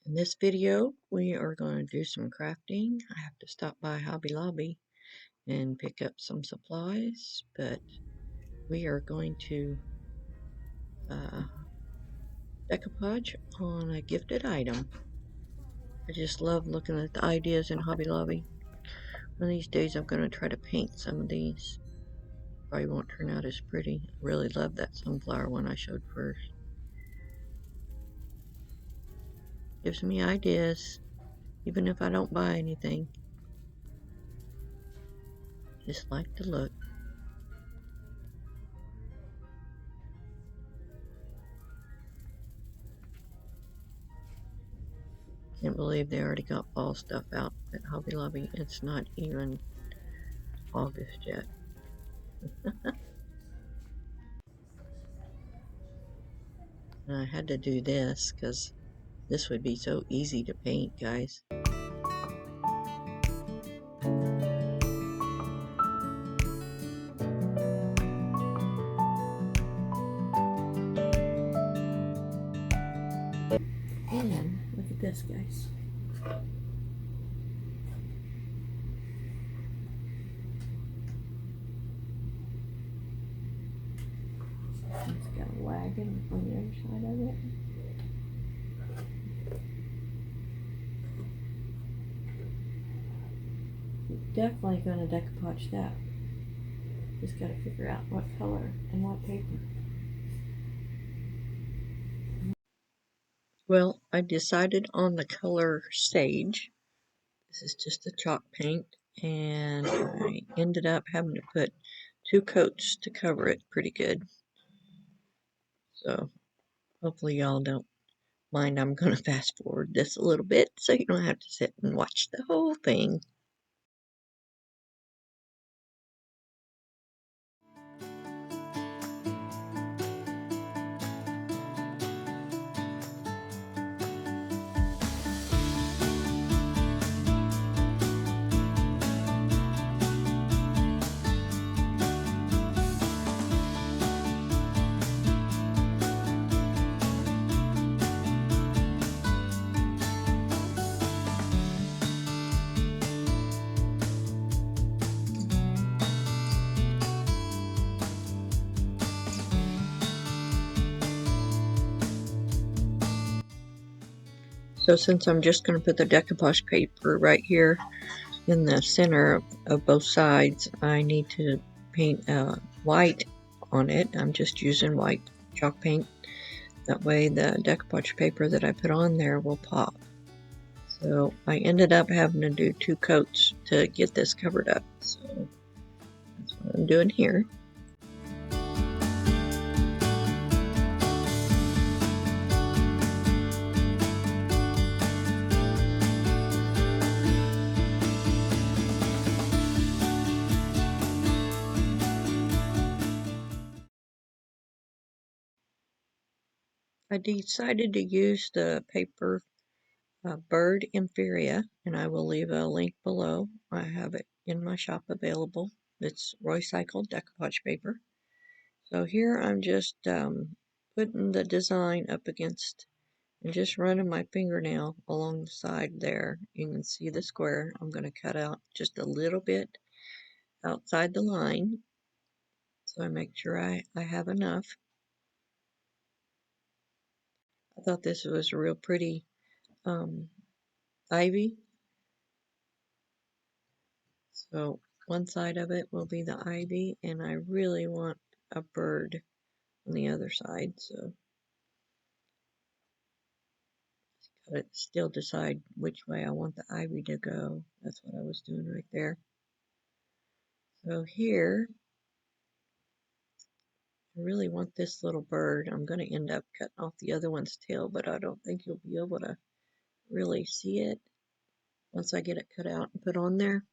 In this video, we are going to do some crafting. I have to stop by Hobby Lobby and pick up some supplies, but we are going to decoupage on a gifted item. I just love looking at the ideas in Hobby Lobby. One of these days I'm going to try to paint some of these. Probably won't turn out as pretty. I really love that sunflower one I showed first. Gives me ideas, even if I don't buy anything. Just like to look. Can't believe they already got fall stuff out at Hobby Lobby. It's not even August yet. And I had to do this because this would be so easy to paint, guys. And look at this, guys. It's got a wagon on the other side of it. Definitely gonna decoupage that. Just gotta figure out what color and what paper. Well, I decided on the color Sage. This is just a chalk paint, and I ended up having to put 2 coats to cover it pretty good. So hopefully y'all don't mind. I'm going to fast forward this a little bit so you don't have to sit and watch the whole thing. So since I'm just going to put the decoupage paper right here in the center of both sides, I need to paint white on it. I'm just using white chalk paint. That way the decoupage paper that I put on there will pop. So I ended up having to do 2 coats to get this covered up. So that's what I'm doing here. I decided to use the paper bird Ephemera, and I will leave a link below. I have it in my shop available. It's recycled decoupage paper. So here I'm just putting the design up against and just running my fingernail along the side there. You can see the square. I'm going to cut out just a little bit outside the line so I make sure I have enough. I thought this was a real pretty ivy. So one side of it will be the ivy, and I really want a bird on the other side, so gotta still decide which way I want the ivy to go. That's what I was doing right there. So here, I really want this little bird. I'm going to end up cutting off the other one's tail, but I don't think you'll be able to really see it once I get it cut out and put on there.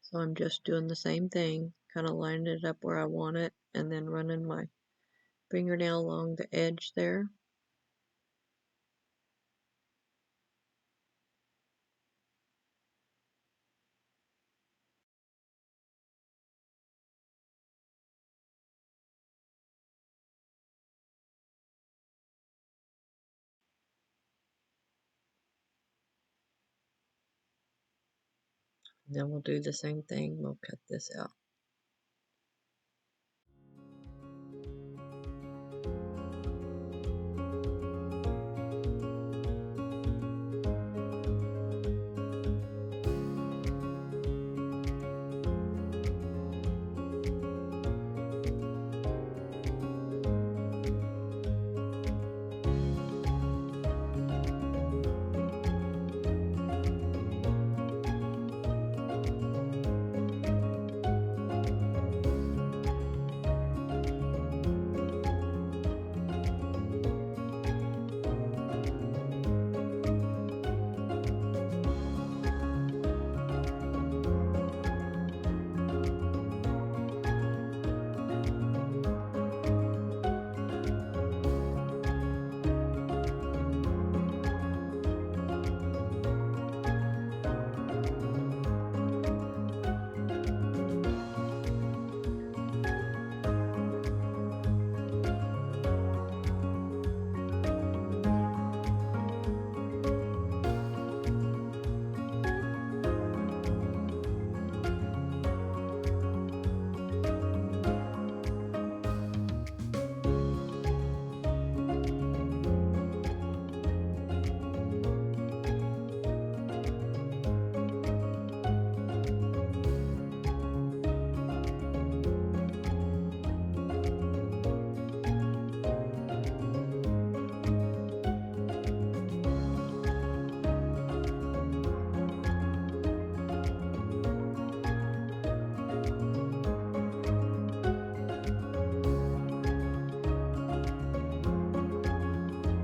So I'm just doing the same thing, kind of lining it up where I want it, and then running my fingernail along the edge there. And then we'll do the same thing. We'll cut this out.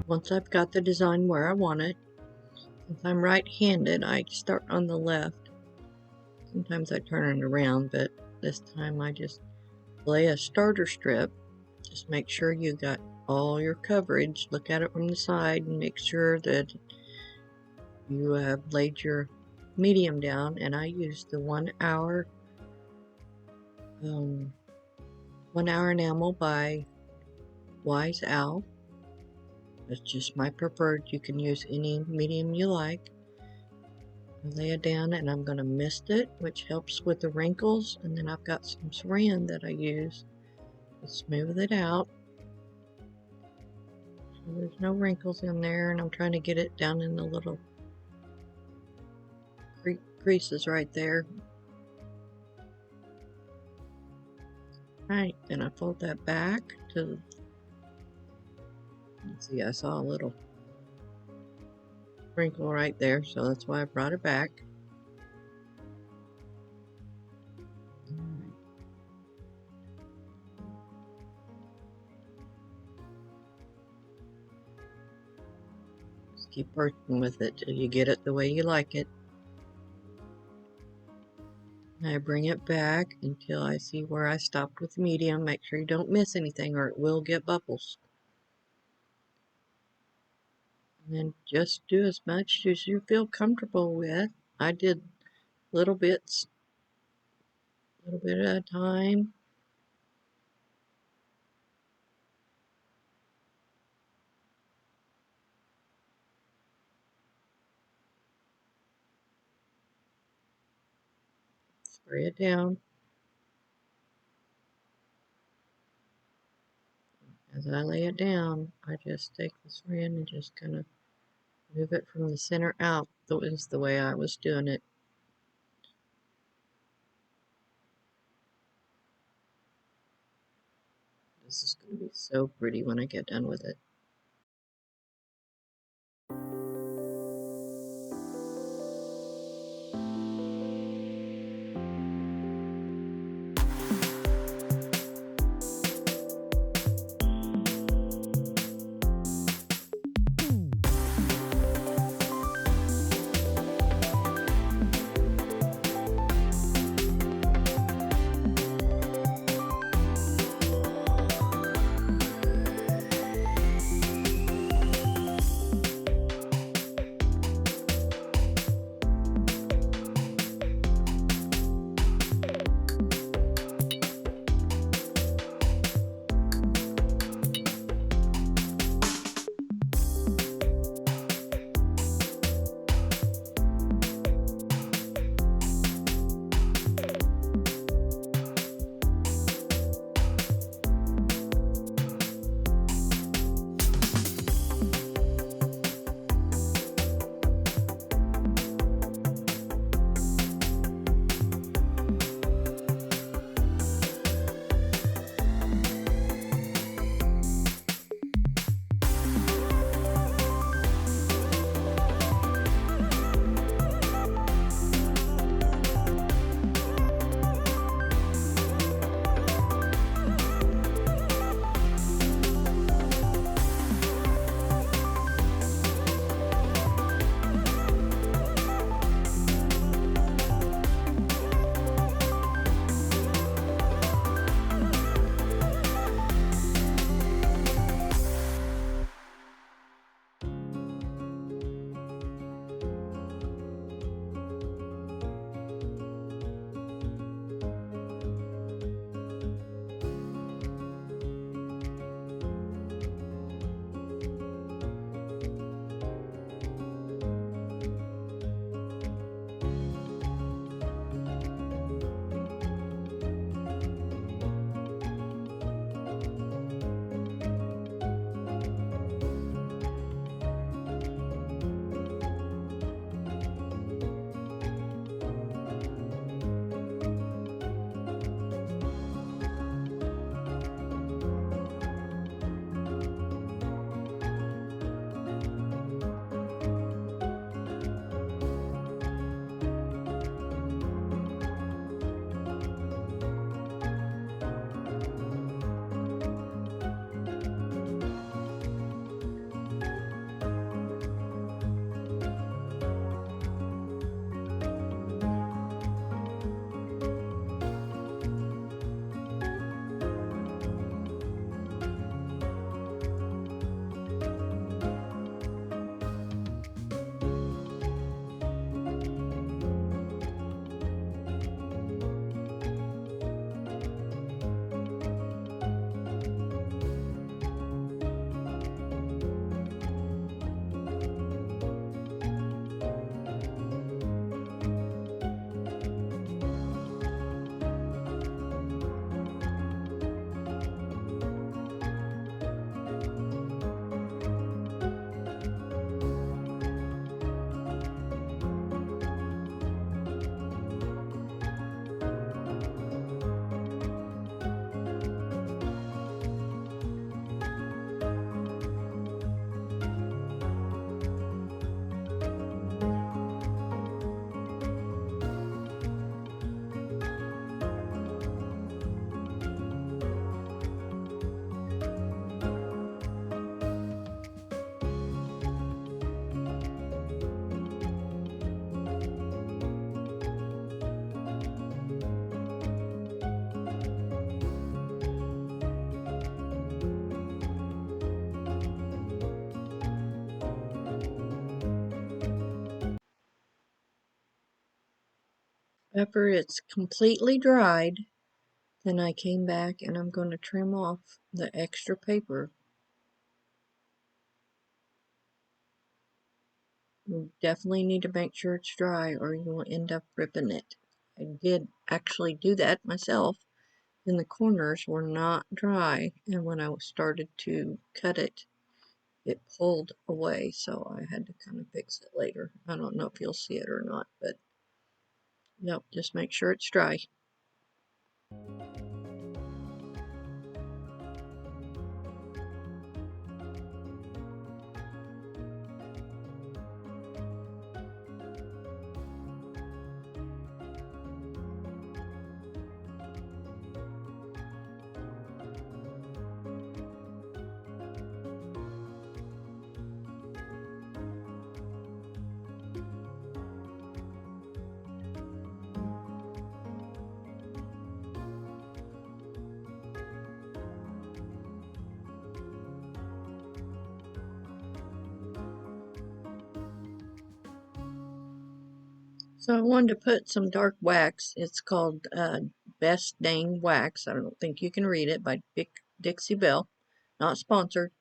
Once I've got the design where I want it, since I'm right-handed, I start on the left. Sometimes I turn it around, but this time I just lay a starter strip. Just make sure you got all your coverage. Look at it from the side and make sure that you have laid your medium down. And I use the 1 hour 1 hour enamel by Wise Owl. That's just my preferred. You can use any medium you like. I lay it down and I'm going to mist it, which helps with the wrinkles. And then I've got some saran that I use to smooth it out. So there's no wrinkles in there, and I'm trying to get it down in the little creases right there. Right, then I fold that back to, let's see, I saw a little wrinkle right there, so that's why I brought it back. Just keep working with it till you get it the way you like it. I bring it back until I see where I stopped with medium. Make sure you don't miss anything or it will get bubbles. And then just do as much as you feel comfortable with. I did little bits, a little bit at a time. Spray it down. As I lay it down, I just take this saran and just kind of move it from the center out. That was the way I was doing it. This is going to be so pretty when I get done with it. After it's completely dried, then I came back and I'm going to trim off the extra paper. You definitely need to make sure it's dry or you will end up ripping it. I did actually do that myself, and the corners were not dry, and when I started to cut it, it pulled away, so I had to kind of fix it later. I don't know if you'll see it or not, but yep, just make sure it's dry. So I wanted to put some dark wax. It's called Best Dang Wax. I don't think you can read it, by Dixie Belle. Not sponsored.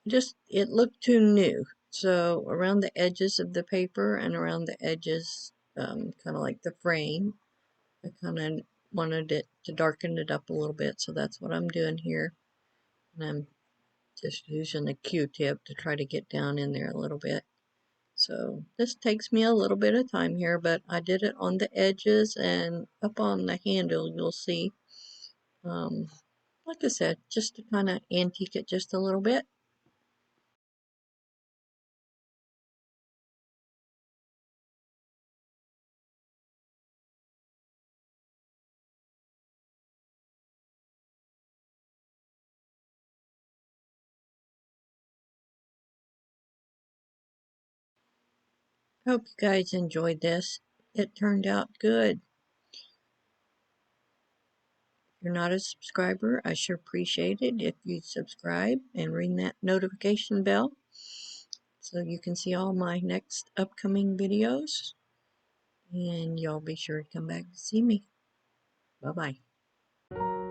Just it looked too new. So around the edges of the paper and around the edges, kind of like the frame, I kind of wanted it to darken it up a little bit. So that's what I'm doing here. And I'm just using a Q-tip to try to get down in there a little bit. So this takes me a little bit of time here, but I did it on the edges and up on the handle, you'll see. Um, like I said, just to kind of antique it just a little bit. Hope you guys enjoyed this. It turned out good. If you're not a subscriber, I sure appreciate it if you subscribe and ring that notification bell so you can see all my next upcoming videos. And y'all be sure to come back to see me. Bye-bye.